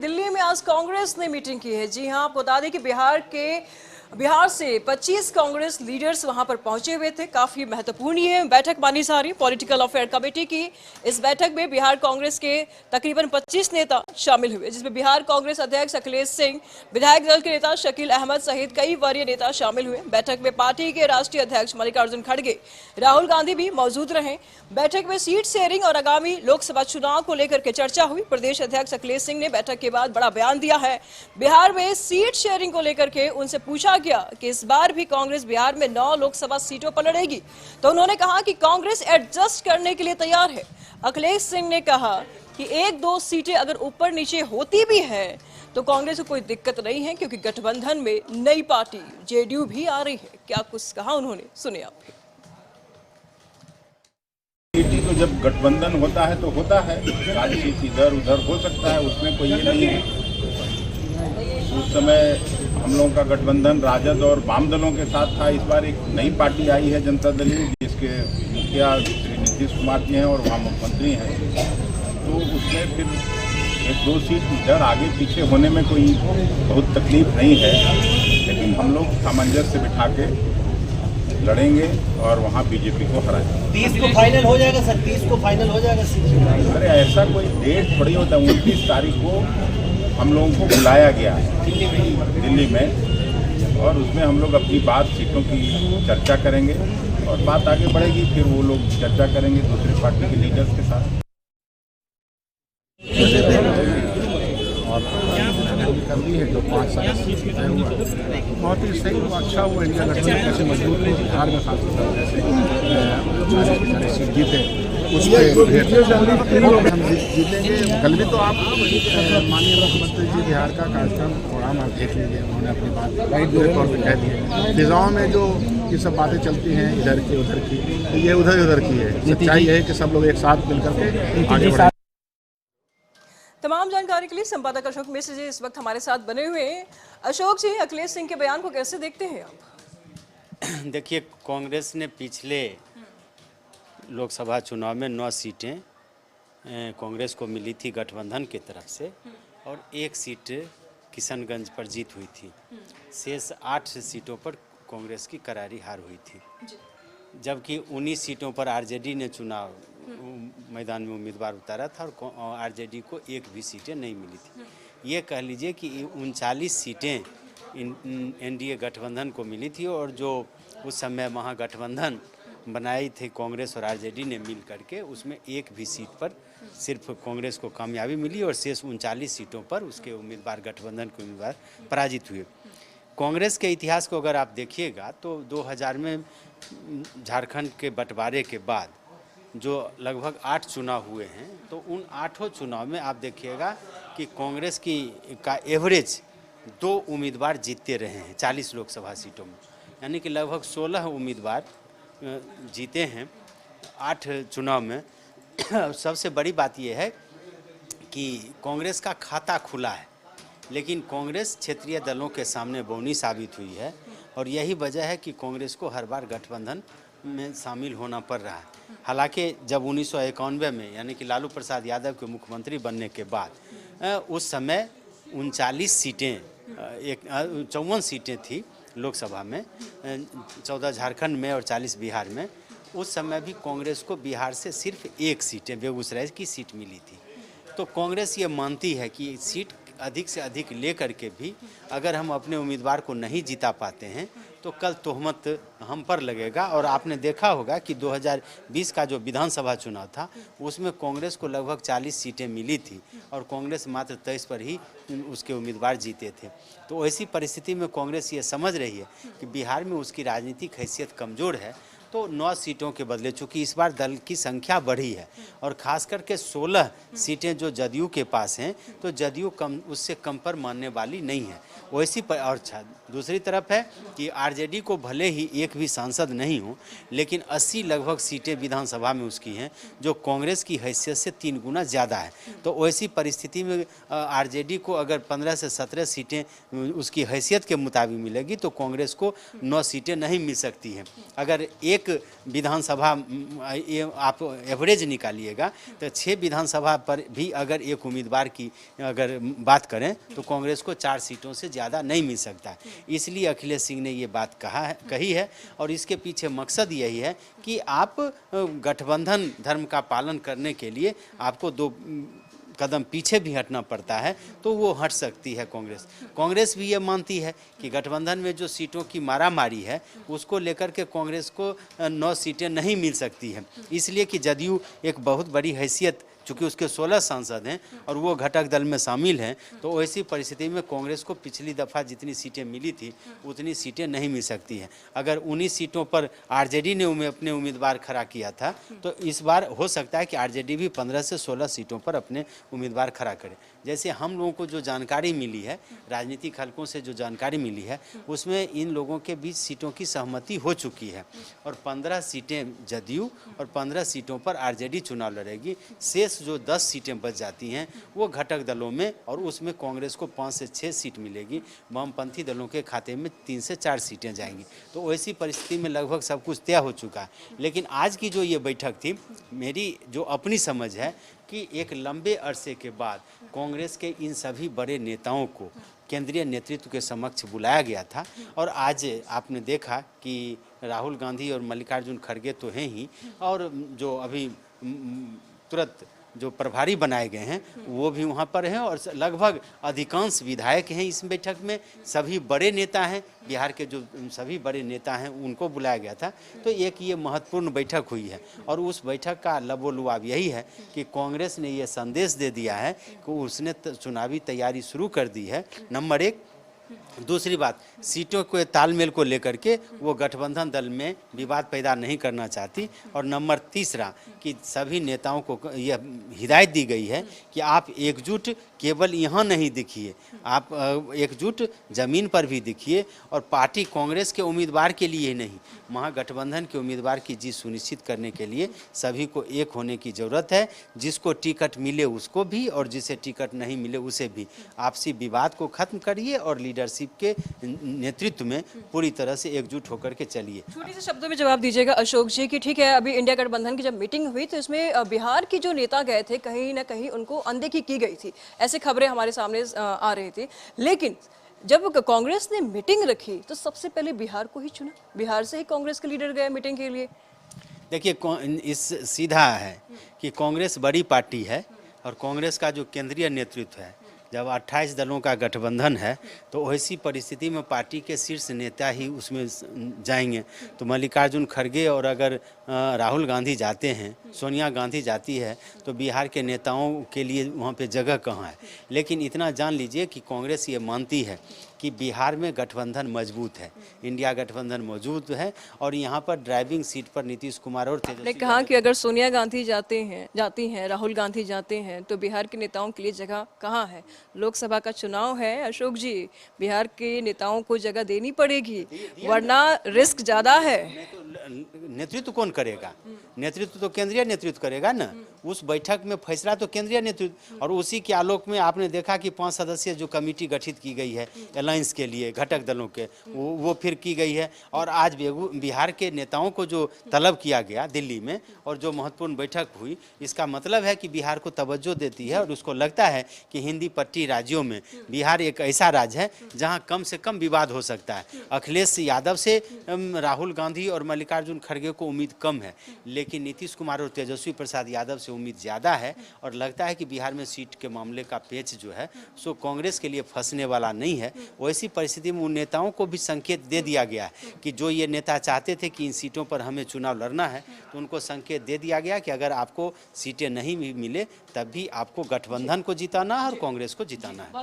दिल्ली में आज कांग्रेस ने मीटिंग की है। जी हां, आपको बता दें कि बिहार से 25 कांग्रेस लीडर्स वहां पर पहुंचे हुए थे। काफी महत्वपूर्ण ये बैठक मानी जा रही पॉलिटिकल अफेयर कमेटी की। इस बैठक में बिहार कांग्रेस के तकरीबन 25 नेता शामिल हुए, जिसमें बिहार कांग्रेस अध्यक्ष अखिलेश सिंह, विधायक दल के नेता शकील अहमद सहित कई वरीय नेता शामिल हुए। बैठक में पार्टी के राष्ट्रीय अध्यक्ष मल्लिकार्जुन खड़गे, राहुल गांधी भी मौजूद रहे। बैठक में सीट शेयरिंग और आगामी लोकसभा चुनाव को लेकर के चर्चा हुई। प्रदेश अध्यक्ष अखिलेश सिंह ने बैठक के बाद बड़ा बयान दिया है। बिहार में सीट शेयरिंग को लेकर के उनसे पूछा गया कि इस बार भी कांग्रेस बिहार में 9 लोकसभा सीटों पर लड़ेगी, तो उन्होंने कहा कि कांग्रेस एडजस्ट करने के लिए तैयार है। अखिलेश सिंह ने कहा कि 1-2 सीटें अगर ऊपर नीचे होती भी है तो कांग्रेस को कोई दिक्कत नहीं है, क्योंकि गठबंधन में नई पार्टी जेडीयू भी आ रही है। क्या कुछ कहा उन्होंने, सुनिए आप भी। सीटी तो जब गठबंधन होता है तो होता है, राजनीति इधर उधर हो सकता है, उसमें कोई ये नहीं है। उस समय हम लोगों का गठबंधन राजद और वाम दलों के साथ था। इस बार एक नई पार्टी आई है, जनता दल, जिसके मुखिया श्री नीतीश कुमार जी हैं और वहाँ मुख्यमंत्री हैं। तो उसमें फिर 1-2 सीट इधर आगे पीछे होने में कोई बहुत तकलीफ नहीं है, लेकिन हम लोग सामंजस्य बिठा के लड़ेंगे और वहाँ बीजेपी को हराएंगे। 30 को फाइनल हो जाएगा सर, 30 को फाइनल हो जाएगा। अरे ऐसा कोई डेट थोड़ी होता है। 29 तारीख को हम लोगों को बुलाया गया है दिल्ली में, और उसमें हम लोग अपनी बात सीटों की चर्चा करेंगे और बात आगे बढ़ेगी। फिर वो लोग चर्चा करेंगे दूसरी पार्टी के लीडर्स के साथ। और कर दी है जो 5 साल तय हुआ, बहुत ही सही हुआ, अच्छा हुआ। इंडिया गठबंधन कैसे मजबूत हो, बिहार में खास तौर कैसे 40 सीट जीते, उस पर हम जीतेंगे। कल भी तो आप माननीय मुख्यमंत्री जी बिहार का कार्यक्रम प्रोग्राम आप देख लीजिए, उन्होंने अपनी बात राइट तौर पर कह दी है। फिजाओं में जो ये सब बातें चलती हैं इधर की उधर की, ये उधर की है। सच्चाई है कि सब लोग एक साथ मिलकर के आगे बढ़े। तमाम जानकारी के लिए संपादक अशोक मिश्र जी इस वक्त हमारे साथ बने हुए हैं। अशोक जी, अखिलेश सिंह के बयान को कैसे देखते हैं आप? देखिए, कांग्रेस ने पिछले लोकसभा चुनाव में 9 सीटें कांग्रेस को मिली थी गठबंधन की तरफ से, और 1 सीट किशनगंज पर जीत हुई थी। शेष 8 सीटों पर कांग्रेस की करारी हार हुई थी, जबकि 19 सीटों पर आरजेडी ने चुनाव मैदान में उम्मीदवार उतारा था और आरजेडी को 1 भी सीटें नहीं मिली थी। ये कह लीजिए कि 39 सीटें एनडीए गठबंधन को मिली थी, और जो उस समय महागठबंधन बनाई थी कांग्रेस और आरजेडी ने मिल करके, उसमें 1 भी सीट पर सिर्फ कांग्रेस को कामयाबी मिली और शेष 39 सीटों पर उसके उम्मीदवार, गठबंधन के उम्मीदवार पराजित हुए। कांग्रेस के इतिहास को अगर आप देखिएगा तो 2000 में झारखंड के बंटवारे के बाद जो लगभग 8 चुनाव हुए हैं, तो उन 8 चुनाव में आप देखिएगा कि कांग्रेस का एवरेज 2 उम्मीदवार जीतते रहे हैं 40 लोकसभा सीटों में, यानी कि लगभग 16 उम्मीदवार जीते हैं 8 चुनाव में। सबसे बड़ी बात यह है कि कांग्रेस का खाता खुला है, लेकिन कांग्रेस क्षेत्रीय दलों के सामने बौनी साबित हुई है, और यही वजह है कि कांग्रेस को हर बार गठबंधन में शामिल होना पड़ रहा है। हालांकि जब 1991 में, यानी कि लालू प्रसाद यादव के मुख्यमंत्री बनने के बाद, उस समय 39 सीटें, 54 सीटें थी लोकसभा में, 14 झारखंड में और 40 बिहार में। उस समय भी कांग्रेस को बिहार से सिर्फ 1 सीटें, बेगूसराय की सीट मिली थी। तो कांग्रेस ये मानती है कि सीट अधिक से अधिक लेकर के भी अगर हम अपने उम्मीदवार को नहीं जिता पाते हैं तो कल तोहमत हम पर लगेगा। और आपने देखा होगा कि 2020 का जो विधानसभा चुनाव था, उसमें कांग्रेस को लगभग 40 सीटें मिली थी और कांग्रेस मात्र 23 पर ही उसके उम्मीदवार जीते थे। तो ऐसी परिस्थिति में कांग्रेस ये समझ रही है कि बिहार में उसकी राजनीतिक हैसियत कमज़ोर है, तो 9 सीटों के बदले, चूँकि इस बार दल की संख्या बढ़ी है और ख़ास करके 16 सीटें जो जदयू के पास हैं, तो जदयू उससे कम पर मानने वाली नहीं है वैसी पर। और दूसरी तरफ है कि आरजेडी को भले ही 1 भी सांसद नहीं हो, लेकिन 80 लगभग सीटें विधानसभा में उसकी हैं, जो कांग्रेस की हैसियत से 3 गुना ज़्यादा है। तो वैसी परिस्थिति में आरजेडी को अगर 15 से 17 सीटें उसकी हैसियत के मुताबिक मिलेगी, तो कांग्रेस को 9 सीटें नहीं मिल सकती हैं। अगर 1 एक विधानसभा ये आप एवरेज निकालिएगा तो 6 विधानसभा पर भी अगर एक उम्मीदवार की अगर बात करें तो कांग्रेस को 4 सीटों से ज़्यादा नहीं मिल सकता। इसलिए अखिलेश सिंह ने ये बात कही है और इसके पीछे मकसद यही है कि आप गठबंधन धर्म का पालन करने के लिए आपको 2 कदम पीछे भी हटना पड़ता है तो वो हट सकती है कांग्रेस भी ये मानती है कि गठबंधन में जो सीटों की मारामारी है उसको लेकर के कांग्रेस को 9 सीटें नहीं मिल सकती है। इसलिए कि जदयू एक बहुत बड़ी हैसियत, चूँकि उसके 16 सांसद हैं और वो घटक दल में शामिल हैं, तो ऐसी परिस्थिति में कांग्रेस को पिछली दफ़ा जितनी सीटें मिली थी उतनी सीटें नहीं मिल सकती हैं। अगर 19 सीटों पर आरजेडी ने अपने उम्मीदवार खड़ा किया था तो इस बार हो सकता है कि आरजेडी भी 15 से 16 सीटों पर अपने उम्मीदवार खड़ा करे। जैसे हम लोगों को जो जानकारी मिली है, राजनीतिक हलकों से जो जानकारी मिली है, उसमें इन लोगों के बीच सीटों की सहमति हो चुकी है और 15 सीटें जदयू और 15 सीटों पर आरजेडी चुनाव लड़ेगी। शेष जो 10 सीटें बच जाती हैं वो घटक दलों में, और उसमें कांग्रेस को 5 से 6 सीट मिलेगी, वामपंथी दलों के खाते में 3 से 4 सीटें जाएंगी। तो ऐसी परिस्थिति में लगभग सब कुछ तय हो चुका है। लेकिन आज की जो ये बैठक थी, मेरी जो अपनी समझ है कि एक लंबे अरसे के बाद कांग्रेस के इन सभी बड़े नेताओं को केंद्रीय नेतृत्व के समक्ष बुलाया गया था और आज आपने देखा कि राहुल गांधी और मल्लिकार्जुन खड़गे तो हैं ही, और जो अभी तुरंत जो प्रभारी बनाए गए हैं वो भी वहाँ पर हैं और लगभग अधिकांश विधायक हैं इस बैठक में। सभी बड़े नेता हैं, बिहार के जो सभी बड़े नेता हैं उनको बुलाया गया था। तो एक ये महत्वपूर्ण बैठक हुई है और उस बैठक का लबोलुआब यही है कि कांग्रेस ने ये संदेश दे दिया है कि उसने चुनावी तैयारी शुरू कर दी है, नंबर 1। दूसरी बात, सीटों के तालमेल को लेकर के वो गठबंधन दल में विवाद पैदा नहीं करना चाहती, और नंबर 3 कि सभी नेताओं को यह हिदायत दी गई है कि आप एकजुट केवल यहाँ नहीं दिखिए, आप एकजुट ज़मीन पर भी दिखिए और पार्टी कांग्रेस के उम्मीदवार के लिए नहीं, महागठबंधन के उम्मीदवार की जीत सुनिश्चित करने के लिए सभी को एक होने की ज़रूरत है। जिसको टिकट मिले उसको भी और जिसे टिकट नहीं मिले उसे भी। आपसी विवाद को खत्म करिए और लीडरशिप के नेतृत्व में पूरी तरह से एकजुट होकर के चलिए। छोटे से शब्दों में जवाब दीजिएगा अशोक जी कि ठीक है, अभी इंडिया गठबंधन की जब मीटिंग हुई तो इसमें बिहार की जो नेता गए थे कहीं ना कहीं उनको अनदेखी की गई थी, ऐसी खबरें हमारे सामने आ रही थी। लेकिन जब कांग्रेस ने मीटिंग रखी तो सबसे पहले बिहार को ही चुना, बिहार से ही कांग्रेस के लीडर गए मीटिंग के लिए। देखिए, इस सीधा है कि कांग्रेस बड़ी पार्टी है और कांग्रेस का जो केंद्रीय नेतृत्व है, जब 28 दलों का गठबंधन है तो ऐसी परिस्थिति में पार्टी के शीर्ष नेता ही उसमें जाएंगे। तो मल्लिकार्जुन खड़गे और अगर राहुल गांधी जाते हैं, सोनिया गांधी जाती है, तो बिहार के नेताओं के लिए वहाँ पे जगह कहाँ है। लेकिन इतना जान लीजिए कि कांग्रेस ये मानती है कि बिहार में गठबंधन मजबूत है, इंडिया गठबंधन मौजूद है और यहाँ पर ड्राइविंग सीट पर नीतीश कुमार और आपने कहा कि अगर सोनिया गांधी जाती हैं, राहुल गांधी जाते हैं तो बिहार के नेताओं के लिए जगह कहाँ है। लोकसभा का चुनाव है अशोक जी, बिहार के नेताओं को जगह देनी पड़ेगी वरना रिस्क ज़्यादा है। नेतृत्व कौन करेगा? नेतृत्व तो केंद्रीय नेतृत्व करेगा ना। उस बैठक में फैसला तो केंद्रीय नेतृत्व, और उसी के आलोक में आपने देखा कि 5 सदस्यीय जो कमेटी गठित की गई है अलायंस के लिए घटक दलों के, वो फिर की गई है। और आज बिहार के नेताओं को जो तलब किया गया दिल्ली में और जो महत्वपूर्ण बैठक हुई, इसका मतलब है कि बिहार को तवज्जो देती है और उसको लगता है कि हिंदी पट्टी राज्यों में बिहार एक ऐसा राज्य है जहां कम से कम विवाद हो सकता है। अखिलेश यादव से राहुल गांधी और मल्लिकार्जुन खड़गे को उम्मीद कम है, लेकिन नीतीश कुमार और तेजस्वी प्रसाद यादव से उम्मीद ज़्यादा है। और लगता है कि बिहार में सीट के मामले का पेच जो है सो कांग्रेस के लिए फंसने वाला नहीं है। वैसी परिस्थिति में उन नेताओं को भी संकेत दे दिया गया है कि जो ये नेता चाहते थे कि इन सीटों पर हमें चुनाव लड़ना है, तो उनको संकेत दे दिया गया कि अगर आपको सीटें नहीं मिले तब भी आपको गठबंधन को जिताना है और कांग्रेस को जिताना है।